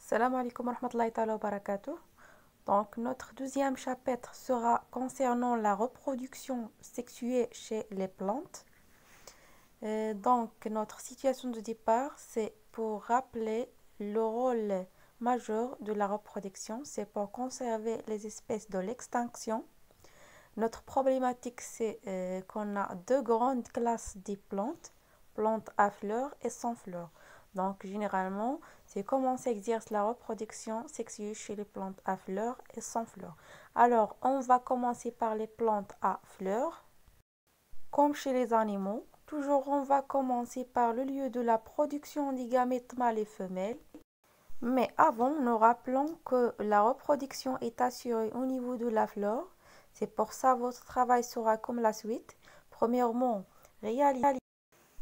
Salam alaikum wa rahmatullahi ta'ala wa barakatuh. Donc, notre deuxième chapitre sera concernant la reproduction sexuée chez les plantes. Donc, notre situation de départ, c'est pour rappeler le rôle majeur de la reproduction, c'est pour conserver les espèces de l'extinction. Notre problématique, c'est qu'on a deux grandes classes de plantes à fleurs et sans fleurs. Donc, généralement, c'est comment s'exerce la reproduction sexuelle chez les plantes à fleurs et sans fleurs. Alors, on va commencer par les plantes à fleurs. Comme chez les animaux, toujours on va commencer par le lieu de la production des gamètes mâles et femelles. Mais avant, nous rappelons que la reproduction est assurée au niveau de la fleur. C'est pour ça que votre travail sera comme la suite. Premièrement,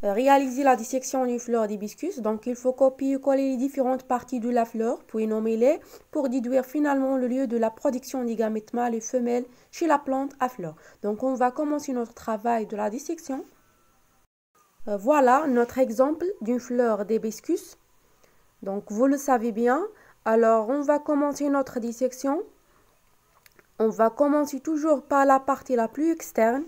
réaliser la dissection d'une fleur d'hibiscus. Donc, il faut copier-coller les différentes parties de la fleur, puis nommer-les pour déduire finalement le lieu de la production des gamètes mâles et femelles chez la plante à fleurs. Donc, on va commencer notre travail de la dissection. Voilà notre exemple d'une fleur d'hibiscus. Donc, vous le savez bien. Alors, on va commencer notre dissection. On va commencer toujours par la partie la plus externe.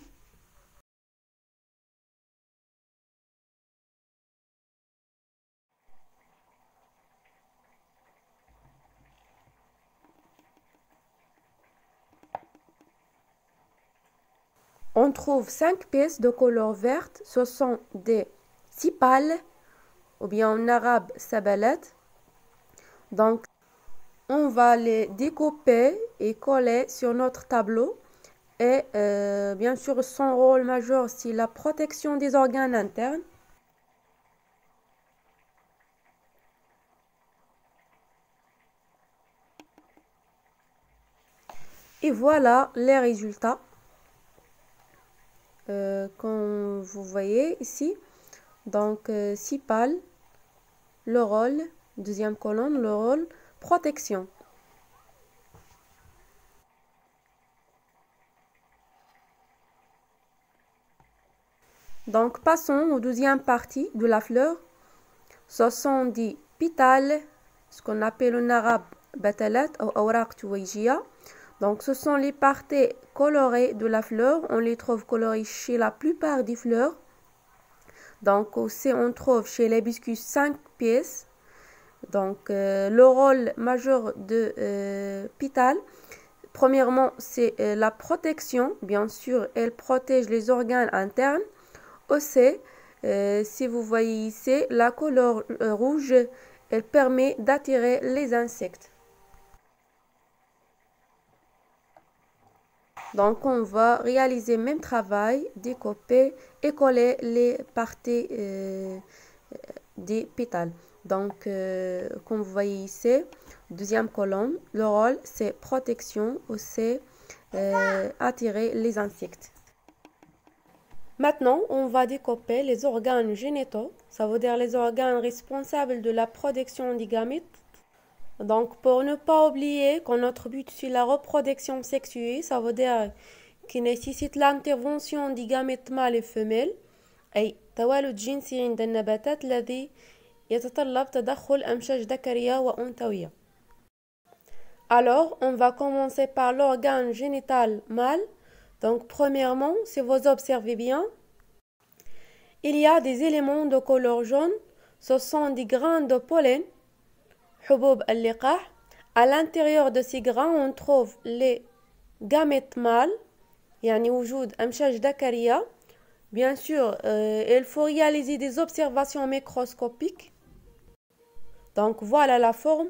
On trouve 5 pièces de couleur verte. Ce sont des sipales, ou bien en arabe sabalat. Donc, on va les découper et coller sur notre tableau. Et bien sûr, son rôle majeur, c'est la protection des organes internes. Et voilà les résultats. Comme vous voyez ici, donc sipales, le rôle, deuxième colonne, le rôle, protection. Donc, passons aux deuxième partie de la fleur. Ce sont des pétales, ce qu'on appelle en arabe batalat ou awraq tuwayjiya. Donc, ce sont les parties colorées de la fleur. On les trouve colorées chez la plupart des fleurs. Donc, aussi, on trouve chez l'hibiscus 5 pièces. Donc, le rôle majeur de pétales, premièrement, c'est la protection. Bien sûr, elle protège les organes internes. Aussi, si vous voyez ici, la couleur rouge, elle permet d'attirer les insectes. Donc, on va réaliser le même travail, découper et coller les parties des pétales. Donc, comme vous voyez ici, deuxième colonne, le rôle, c'est protection ou c'est attirer les insectes. Maintenant, on va découper les organes génitaux, ça veut dire les organes responsables de la production des gamètes. Donc, pour ne pas oublier que notre but c'est la reproduction sexuée, ça veut dire qui nécessite l'intervention des gamètes mâles et femelles. أي توالد جنسي عند النباتات الذي يتطلب تدخل أمشاج ذكرية وأنثوية. Alors, on va commencer par l'organe génital mâle. Donc, premièrement, si vous observez bien, il y a des éléments de couleur jaune. Ce sont des grains de pollen. حبوب اللقاح. À l'intérieur de ces grains, on trouve les gamètes mâles. يعني وجود أمشاج ذكرية. Bien sûr, il faut réaliser des observations microscopiques. Donc, voilà la forme.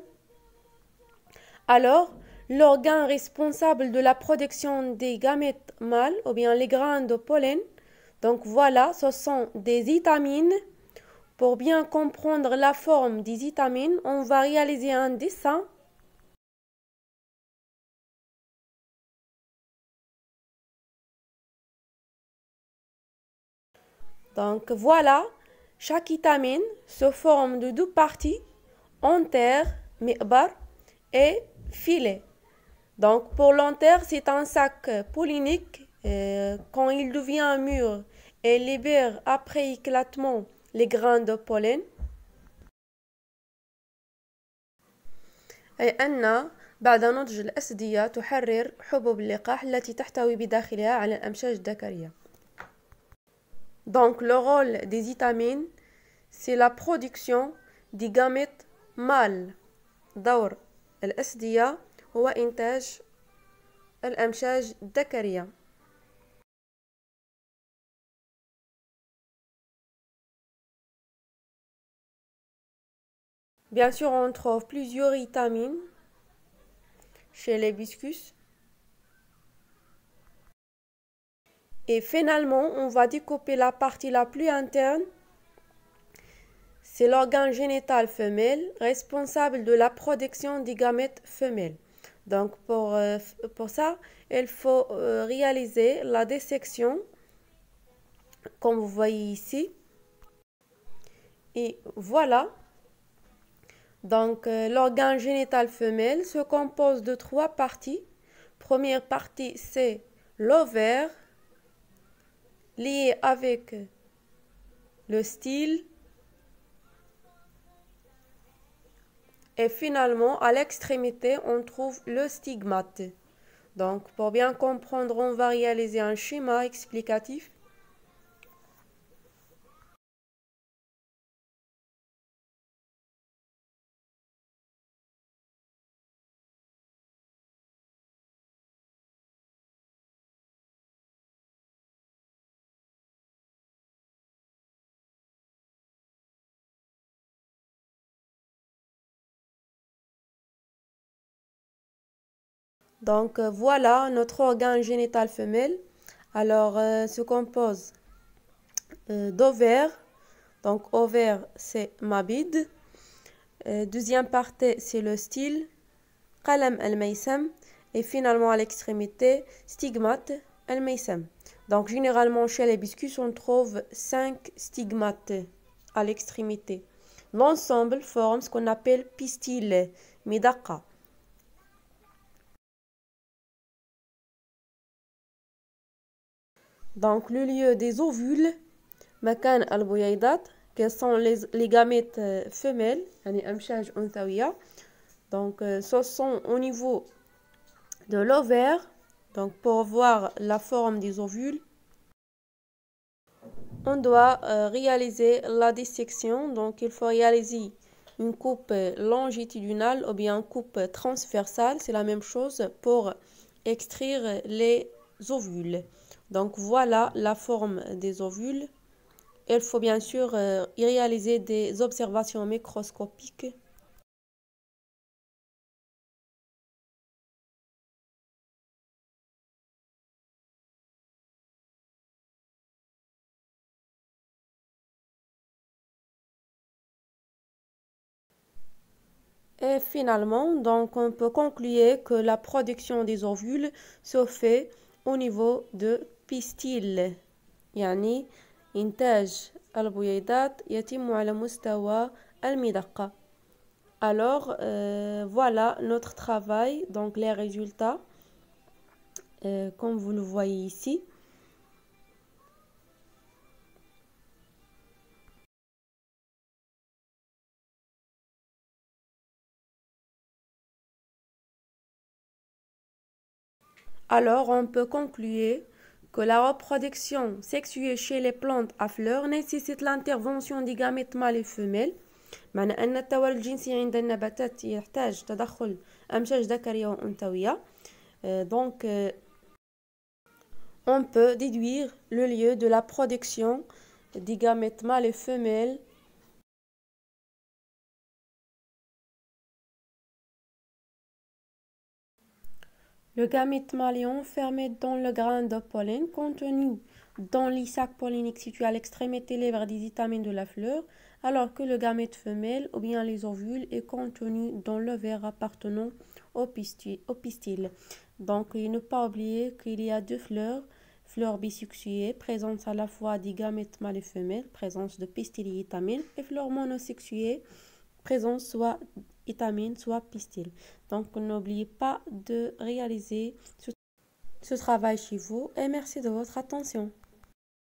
Alors, l'organe responsable de la production des gamètes mâles, ou bien les grains de pollen, donc voilà, ce sont des étamines. Pour bien comprendre la forme des étamines, on va réaliser un dessin. Donc voilà, chaque étamine se forme de deux parties, antère, mi'bar, et filet. Donc pour l'antère, c'est un sac pollinique. Quand il devient mûr et libère après éclatement les grains de pollen. أي أن بعد نضج الأسدية تحرر حبوب اللقاح التي تحتوي بداخلها على الأمشاج الذكرية. Donc le rôle des étamines, c'est la production des gamètes mâles. دور الأسدية هو إنتاج الأمشاج الذكرية. Bien sûr, on trouve plusieurs étamines chez l'hibiscus. Et finalement, on va découper la partie la plus interne. C'est l'organe génital femelle responsable de la production des gamètes femelles. Donc pour ça, il faut réaliser la dissection, comme vous voyez ici. Et voilà. Donc l'organe génital femelle se compose de 3 parties. Première partie, c'est l'ovaire, lié avec le style. Et finalement, à l'extrémité, on trouve le stigmate. Donc, pour bien comprendre, on va réaliser un schéma explicatif. Donc, voilà notre organe génital femelle. Alors, se compose d'ovaires. Donc, ovaire, c'est mabide. Deuxième partie, c'est le style. Qalam al-maysam. Et finalement, à l'extrémité, stigmate al-maysam. Donc, généralement, chez l'hibiscus, on trouve 5 stigmates à l'extrémité. L'ensemble forme ce qu'on appelle pistil, midaqa. Donc, le lieu des ovules, makan al-bouyaidat, qui sont les gamètes femelles, amshaj unthawiya. Donc, ce sont au niveau de l'ovaire. Donc, pour voir la forme des ovules, on doit réaliser la dissection. Donc, il faut réaliser une coupe longitudinale ou bien une coupe transversale. C'est la même chose pour extraire les ovules. Donc, voilà la forme des ovules. Il faut bien sûr y réaliser des observations microscopiques. Et finalement, donc, on peut conclure que la production des ovules se fait au niveau de pistil. يعني إنتاج البويضات يتم على مستوى المدقة. Alors, voilà notre travail, donc les résultats, comme vous le voyez ici. Alors, on peut conclure que la reproduction sexuée chez les plantes à fleurs nécessite l'intervention des gamètes mâles et femelles. معنى أن التوالد الجنسي عند النباتات يحتاج تدخل أمشاج ذكرية وأنثوية. Donc, on peut déduire le lieu de la production des gamètes mâles et femelles. Le gamète mâle est enfermé dans le grain de pollen contenu dans les sacs polliniques situés à l'extrémité libre des étamines de la fleur, alors que le gamète femelle ou bien les ovules est contenu dans l'ovaire appartenant au pistil. Donc, il ne faut pas oublier qu'il y a 2 fleurs bisexuées, présence à la fois des gamètes mâles et femelles, présence de pistil et étamines, et fleurs monosexuées, présence soit étamine, soit pistil. Donc, n'oubliez pas de réaliser ce travail chez vous et merci de votre attention.